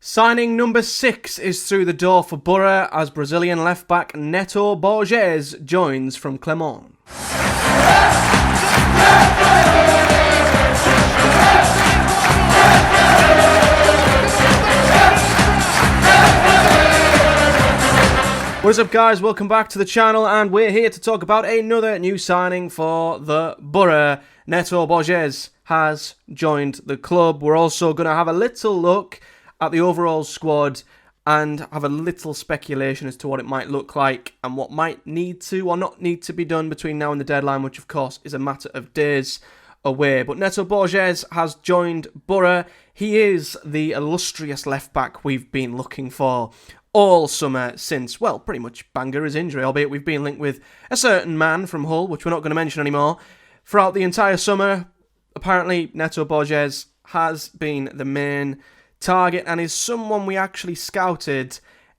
Signing number 6 is through the door for Boro as Brazilian left-back Neto Borges joins from Clermont. What is up, guys? Welcome back to the channel, and we're here to talk about another new signing for the Boro. Neto Borges has joined the club. We're also going to have a little look at the overall squad and have a little speculation as to what it might look like and what might need to or not need to be done between now and the deadline, which of course is a matter of days away. But Neto Borges has joined Boro. He is the illustrious left-back we've been looking for all summer since, well, pretty much Banger's injury, albeit we've been linked with a certain man from Hull, which we're not going to mention anymore. Throughout the entire summer, apparently Neto Borges has been the main target and is someone we actually scouted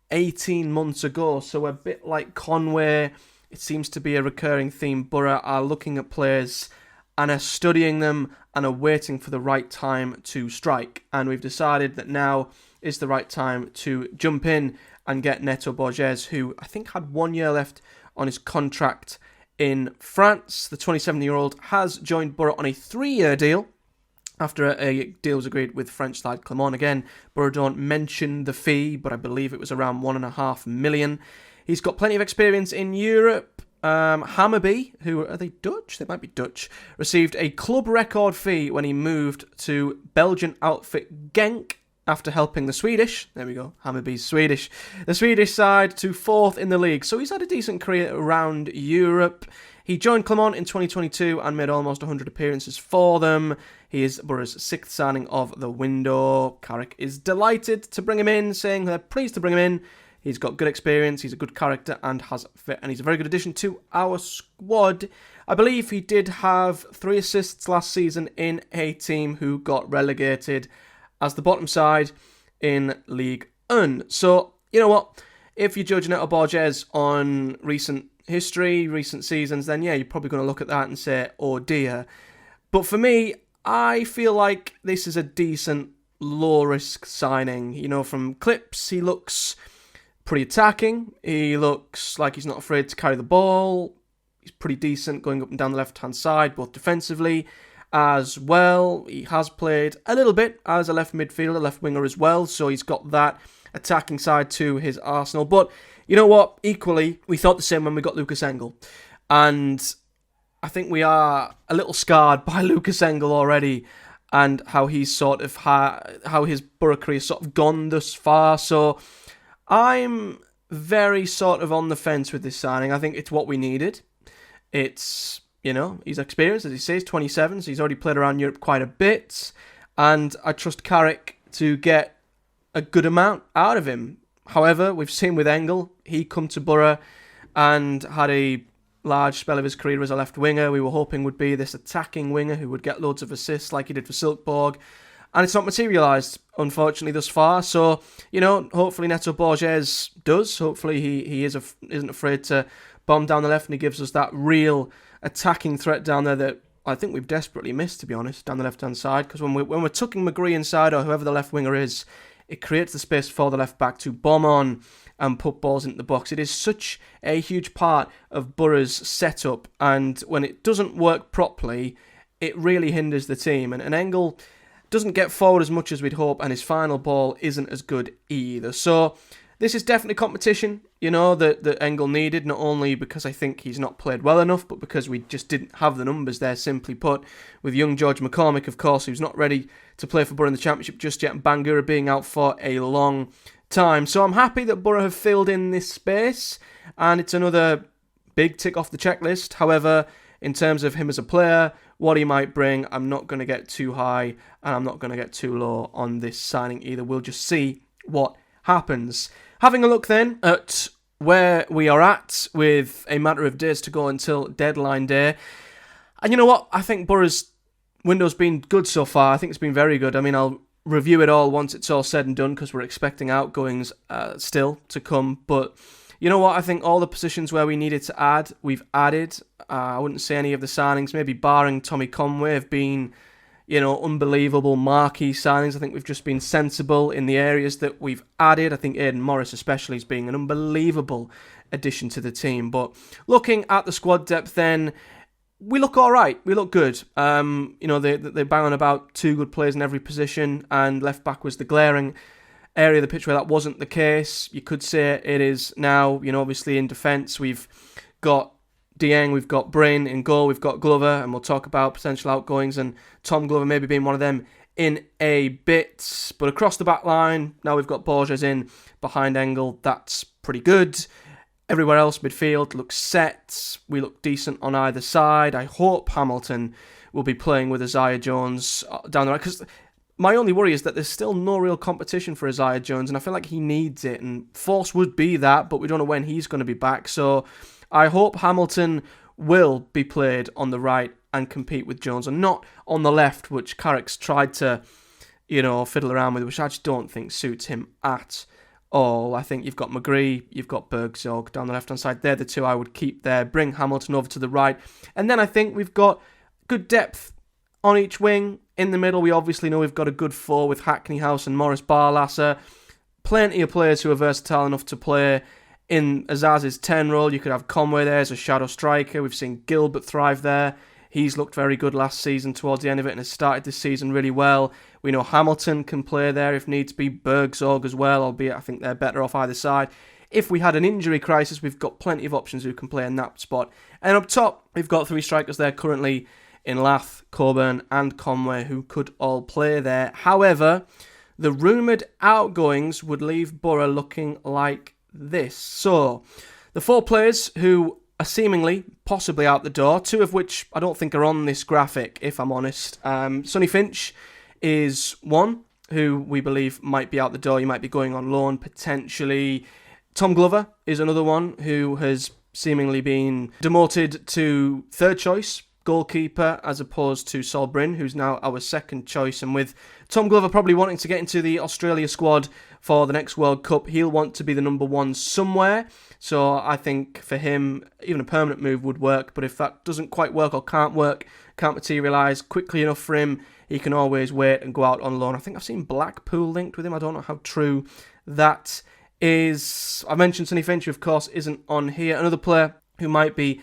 18 months ago. So a bit like Conway, it seems to be a recurring theme. Boro are looking at players and are studying them and are waiting for the right time to strike. And we've decided that now is the right time to jump in and get Neto Borges, who I think had 1 year left on his contract in France. The 27-year-old has joined Boro on a 3-year deal after a deal was agreed with French side Clermont. Again, Boro don't mention the fee, but I believe it was around $1.5 million. He's got plenty of experience in Europe. Hammarby, who are they Dutch? They might be Dutch, received a club record fee when he moved to Belgian outfit Genk after helping the Swedish, there we go, Hammarby's Swedish, the Swedish side to 4th in the league. So he's had a decent career around Europe. He joined Clermont in 2022 and made almost 100 appearances for them. He is Boro's 6th signing of the window. Carrick is delighted to bring him in, saying they're pleased to bring him in. He's got good experience, he's a good character, and he's a very good addition to our squad. I believe he did have 3 assists last season in a team who got relegated as the bottom side in League 1. So, you know what? If you're judging Neto Borges on recent history, recent seasons, then yeah, you're probably going to look at that and say, oh dear. But for me, I feel like this is a decent, low-risk signing. You know, from clips, he looks pretty attacking. He looks like he's not afraid to carry the ball. He's pretty decent going up and down the left-hand side, both defensively as well. He has played a little bit as a left midfielder, left winger as well, so he's got that attacking side to his arsenal. But you know what? Equally, we thought the same when we got Lucas Engel. And I think we are a little scarred by Lucas Engel already and how he's sort of how his Boro career has sort of gone thus far. So I'm very sort of on the fence with this signing. I think it's what we needed. It's, you know, he's experienced, as he says, 27, so he's already played around Europe quite a bit. And I trust Carrick to get a good amount out of him. However, we've seen with Engel, he come to Boro and had a large spell of his career as a left winger. We were hoping would be this attacking winger who would get loads of assists like he did for Silkeborg. And it's not materialised, unfortunately, thus far. So, you know, hopefully Neto Borges does. Hopefully he isn't afraid to bomb down the left and he gives us that real attacking threat down there that I think we've desperately missed, to be honest, down the left-hand side. Because when we're tucking McGree inside or whoever the left winger is, it creates the space for the left-back to bomb on and put balls into the box. It is such a huge part of Boro's setup. And when it doesn't work properly, it really hinders the team. And Engel doesn't get forward as much as we'd hope, and his final ball isn't as good either. So this is definitely competition, you know, that Engel needed, not only because I think he's not played well enough, but because we just didn't have the numbers there, simply put, with young George McCormick, of course, who's not ready to play for Boro in the Championship just yet, and Bangura being out for a long time. So I'm happy that Boro have filled in this space, and it's another big tick off the checklist. However, in terms of him as a player, what he might bring, I'm not going to get too high, and I'm not going to get too low on this signing either. We'll just see what happens. Having a look then at where we are at with a matter of days to go until deadline day. And you know what? I think Boro's window's been good so far. I think it's been very good. I mean, I'll review it all once it's all said and done because we're expecting outgoings still to come. But you know what? I think all the positions where we needed to add, we've added. I wouldn't say any of the signings, maybe barring Tommy Conway, have been, unbelievable marquee signings. I think we've just been sensible in the areas that we've added. I think Aidan Morris especially is being an unbelievable addition to the team. But looking at the squad depth then, we look all right. We look good. They bang on about 2 good players in every position, and left back was the glaring area of the pitch where that wasn't the case. You could say it is now. Obviously in defence we've got Dieng, we've got Bryn in goal, we've got Glover, and we'll talk about potential outgoings and Tom Glover maybe being one of them in a bit. But across the back line, now we've got Borges in behind Engel. That's pretty good. Everywhere else, midfield looks set. We look decent on either side. I hope Hamilton will be playing with Isaiah Jones down the right, because my only worry is that there's still no real competition for Isaiah Jones, and I feel like he needs it, and Force would be that, but we don't know when he's going to be back. So I hope Hamilton will be played on the right and compete with Jones, and not on the left, which Carrick's tried to, fiddle around with, which I just don't think suits him at all. I think you've got McGree, you've got Bergzorg down the left-hand side. They're the 2 I would keep there. Bring Hamilton over to the right. And then I think we've got good depth on each wing. In the middle, we obviously know we've got a good 4 with Hackney House and Morris Barlasser. Plenty of players who are versatile enough to play in Azaz's 10 role. You could have Conway there as a shadow striker. We've seen Gilbert thrive there. He's looked very good last season towards the end of it and has started this season really well. We know Hamilton can play there if needs be. Bergzorg as well, albeit I think they're better off either side. If we had an injury crisis, we've got plenty of options who can play in that spot. And up top, we've got 3 strikers there currently in Lath, Coburn and Conway, who could all play there. However, the rumoured outgoings would leave Boro looking like this. So, the 4 players who are seemingly possibly out the door, 2 of which I don't think are on this graphic, if I'm honest. Sonny Finch is one who we believe might be out the door. He might be going on loan, potentially. Tom Glover is another one who has seemingly been demoted to 3rd choice goalkeeper as opposed to Sol Bryn, who's now our 2nd choice. And with Tom Glover probably wanting to get into the Australia squad for the next World Cup, he'll want to be the number 1 somewhere. So I think for him, even a permanent move would work. But if that doesn't quite work or can't materialise quickly enough for him, he can always wait and go out on loan. I think I've seen Blackpool linked with him. I don't know how true that is. I mentioned Sonny Finch, of course, isn't on here. Another player who might be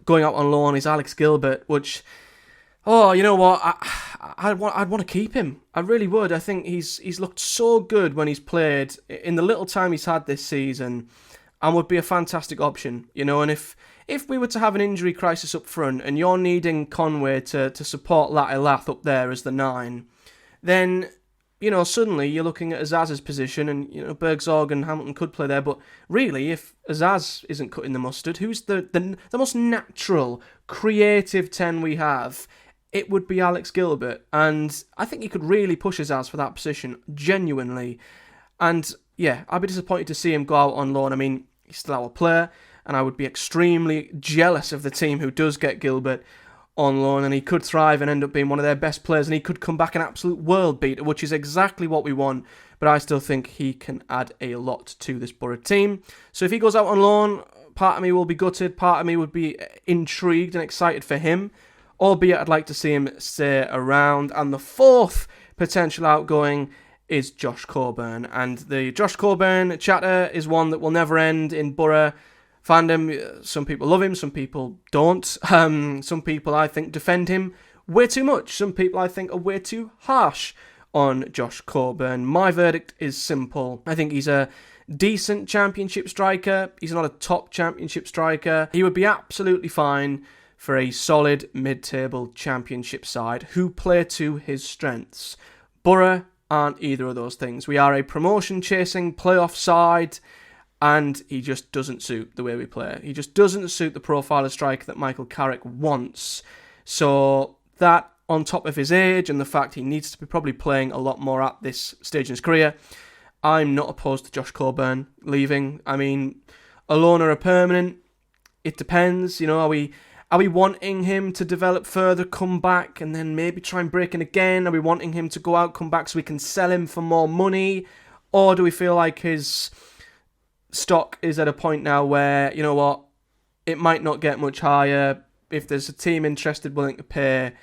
going out on loan is Alex Gilbert, which, you know what, I'd want to keep him. I really would. I think he's looked so good when he's played in the little time he's had this season, and would be a fantastic option, and if we were to have an injury crisis up front and you're needing Conway to support Lath up there as the 9, then suddenly you're looking at Azaz's position, and Bergzorg and Hamilton could play there. But really, if Azaz isn't cutting the mustard, who's the most natural, creative 10 we have? It would be Alex Gilbert, and I think he could really push Azaz for that position, genuinely. And yeah, I'd be disappointed to see him go out on loan. I mean, he's still our player, and I would be extremely jealous of the team who does get Gilbert on loan, and he could thrive and end up being one of their best players, and he could come back an absolute world beater, which is exactly what we want. But I still think he can add a lot to this Boro team. So if he goes out on loan, part of me will be gutted, part of me would be intrigued and excited for him, albeit I'd like to see him stay around. And the 4th potential outgoing is Josh Coburn, and the Josh Coburn chatter is one that will never end in Boro fandom. Some people love him, some people don't. Some people, I think, defend him way too much. Some people, I think, are way too harsh on Josh Coburn. My verdict is simple. I think he's a decent championship striker. He's not a top championship striker. He would be absolutely fine for a solid mid-table championship side who play to his strengths. Boro aren't either of those things. We are a promotion-chasing playoff side, and he just doesn't suit the way we play. He just doesn't suit the profile of striker that Michael Carrick wants. So that, on top of his age and the fact he needs to be probably playing a lot more at this stage in his career, I'm not opposed to Josh Coburn leaving. I mean, a loan or a permanent, it depends. Are we wanting him to develop further, come back, and then maybe try and break in again? Are we wanting him to go out, come back so we can sell him for more money? Or do we feel like his stock is at a point now where, it might not get much higher. If there's a team interested, willing to pay,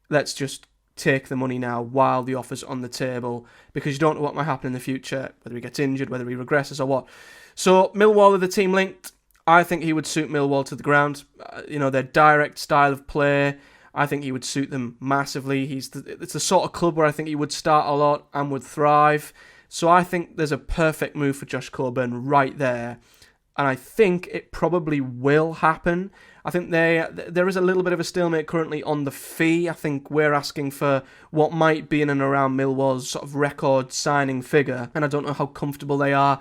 let's just take the money now while the offer's on the table, because you don't know what might happen in the future, whether he gets injured, whether he regresses or what. So Millwall are the team linked. I think he would suit Millwall to the ground. Their direct style of play, I think he would suit them massively. It's the sort of club where I think he would start a lot and would thrive. So I think there's a perfect move for Josh Coburn right there. And I think it probably will happen. I think there is a little bit of a stalemate currently on the fee. I think we're asking for what might be in and around Millwall's sort of record signing figure. And I don't know how comfortable they are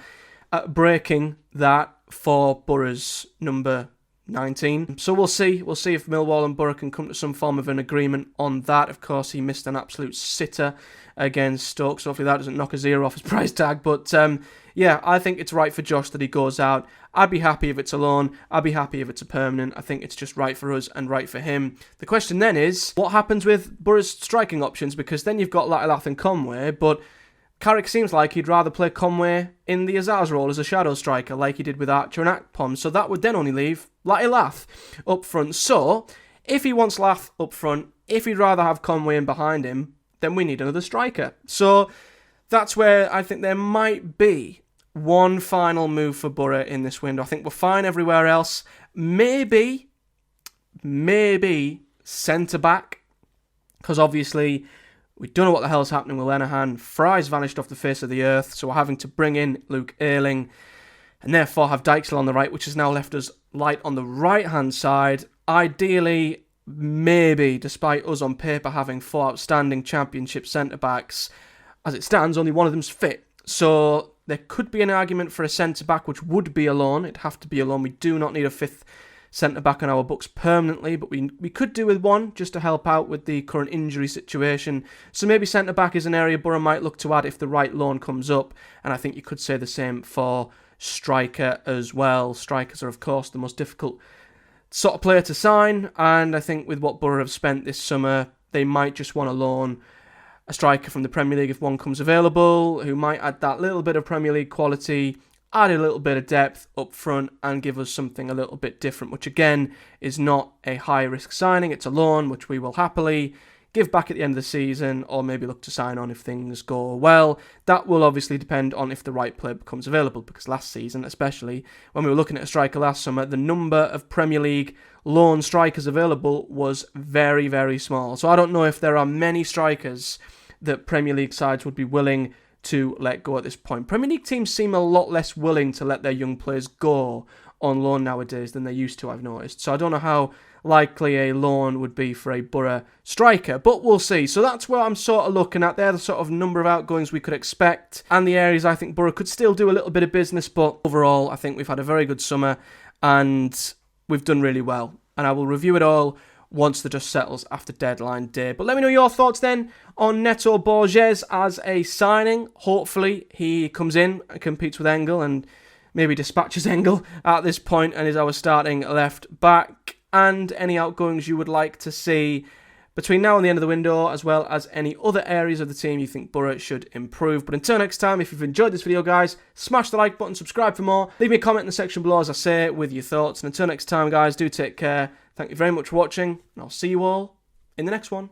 at breaking that for Boro's number 19. So we'll see. We'll see if Millwall and Boro can come to some form of an agreement on that. Of course, he missed an absolute sitter against Stoke, so hopefully that doesn't knock a zero off his price tag. But yeah, I think it's right for Josh that he goes out. I'd be happy if it's a loan. I'd be happy if it's a permanent. I think it's just right for us and right for him. The question then is, what happens with Boro's striking options? Because then you've got Latelath and Conway, but Carrick seems like he'd rather play Conway in the Azar's role as a shadow striker like he did with Archer and Akpom, so that would then only leave Latelath up front. So, if he wants Lath up front, if he'd rather have Conway in behind him, then we need another striker. So, that's where I think there might be one final move for Boro in this window. I think we're fine everywhere else. Maybe centre-back, because obviously we don't know what the hell's happening with Lenihan. Fry's vanished off the face of the earth, so we're having to bring in Luke Ayling and therefore have Dijksel on the right, which has now left us light on the right-hand side. Ideally, maybe, despite us on paper having 4 outstanding championship centre-backs, as it stands, only one of them's fit. So there could be an argument for a centre-back, which would be a loan. It'd have to be a loan. We do not need a 5th centre-back on our books permanently, but we could do with one just to help out with the current injury situation. So maybe centre-back is an area Boro might look to add if the right loan comes up, and I think you could say the same for striker as well. Strikers are, of course, the most difficult sort of player to sign, and I think with what Boro have spent this summer, they might just want to loan a striker from the Premier League if one comes available, who might add that little bit of Premier League quality, add a little bit of depth up front and give us something a little bit different, which again is not a high-risk signing. It's a loan, which we will happily give back at the end of the season or maybe look to sign on if things go well. That will obviously depend on if the right player becomes available, because last season, especially when we were looking at a striker last summer, the number of Premier League loan strikers available was very, very small. So I don't know if there are many strikers that Premier League sides would be willing to let go at this point. Premier League teams seem a lot less willing to let their young players go on loan nowadays than they used to, I've noticed. So I don't know how likely a loan would be for a Boro striker, but we'll see. So that's where I'm sort of looking at there, the sort of number of outgoings we could expect, and the areas I think Boro could still do a little bit of business, but overall I think we've had a very good summer and we've done really well. And I will review it all once the dust settles after deadline day. But let me know your thoughts then on Neto Borges as a signing. Hopefully he comes in and competes with Engel and maybe dispatches Engel at this point and is our starting left back. And any outgoings you would like to see between now and the end of the window, as well as any other areas of the team you think Boro should improve. But until next time, if you've enjoyed this video, guys, smash the like button, subscribe for more. Leave me a comment in the section below, as I say, with your thoughts. And until next time, guys, do take care. Thank you very much for watching, and I'll see you all in the next one.